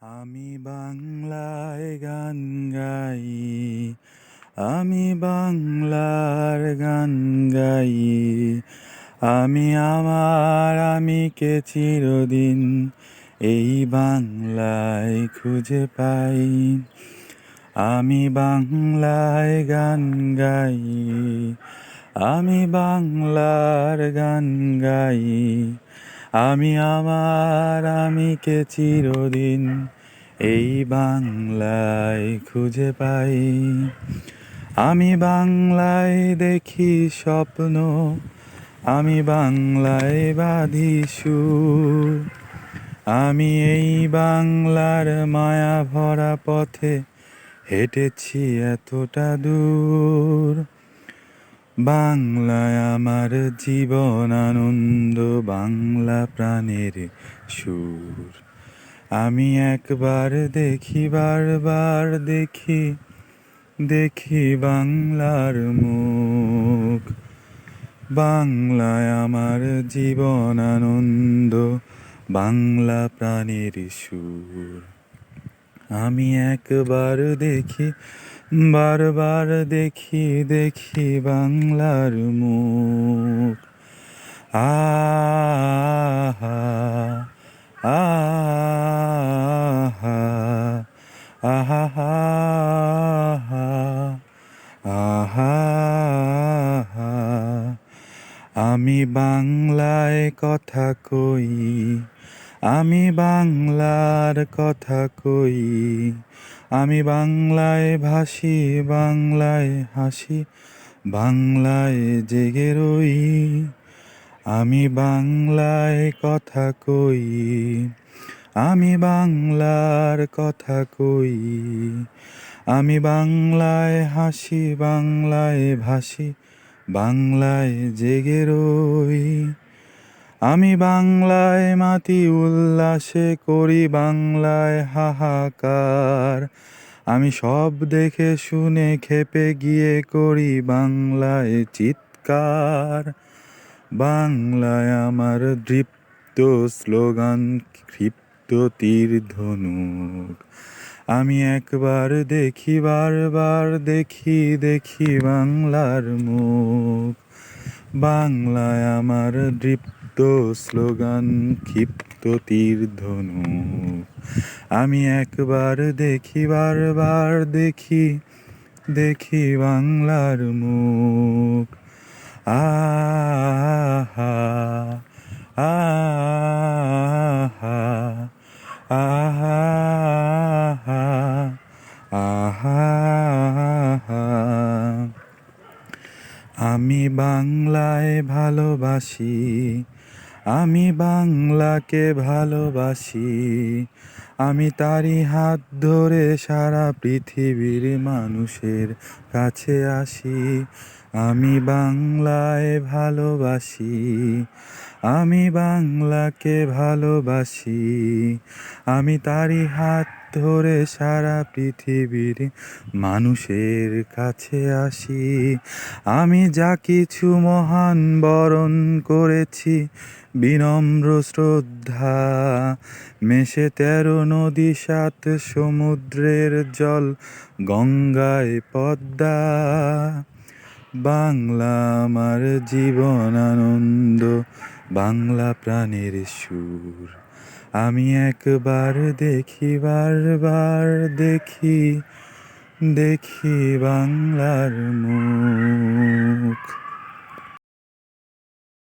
আমি বাংলায় গান গাই, আমি বাংলার গান গাই। আমি আমিকে চিরদিন এই বাংলায় খুঁজে পাই। আমি বাংলায় গান গাই, আমি বাংলার গান গাই। আমি আমিকে চিরদিন এই বাংলায় খুঁজে পাই। আমি বাংলায় দেখি স্বপ্ন, আমি বাংলায় বাঁধি সুর। আমি এই বাংলার মায়া ভরা পথে হেঁটেছি এতটা দূর। বাংলায় আমার জীবন আনন্দ, বাংলা প্রাণের সুর। আমি একবার দেখি, বারবার দেখি, দেখি বাংলার মুখ। বাংলায় আমার জীবন আনন্দ, বাংলা প্রাণের সুর। আমি একবার দেখি, বারবার দেখি, দেখি বাংলার মুখ। আহা আহা আহা আহা। আমি বাংলায় কথা কই, আমি বাংলার কথা কই। আমি বাংলায় ভাসি, বাংলায় হাসি, বাংলায় জেগে রই। আমি বাংলায় কথা কই, আমি বাংলার কথা কই। আমি বাংলায় হাসি, বাংলায় ভাসি, বাংলায় জেগে রই। আমি বাংলায় মাতি, উল্লাসে করি বাংলায় হাহাকার। আমি সব দেখে শুনে খেপে গিয়ে করি বাংলায় চিৎকার। বাংলায় আমার দৃপ্ত স্লোগান, ক্ষিপ্ত তীর ধনুক। আমি একবার দেখি, বারবার দেখি, দেখি বাংলার মুখ। বাংলায় আমার দৃপ্ত স্লোগান, ক্ষিপ্ত তীর ধনুক। আমি একবার দেখি, বারবার দেখি, দেখি বাংলার মুখ। আহা আহা আহা আহা। আমি বাংলায় ভালোবাসি, আমি বাংলাকে ভালোবাসি। আমি তারই হাত ধরে সারা পৃথিবীর মানুষের কাছে আসি। আমি বাংলায় ভালোবাসি, আমি বাংলাকে ভালোবাসি। আমি তারই হাত ধরে সারা পৃথিবীর মানুষের কাছে আসি। আমি যা কিছু মহান বরণ করেছি, বিনম্র শ্রদ্ধা মেশে 13 নদী 7 সমুদ্রের জল, গঙ্গায় পদ্মা। বাংলা আমার জীবন আনন্দ, বাংলা প্রাণের সুর। আমি একবার দেখি, বারবার দেখি, দেখি বাংলার মুখ।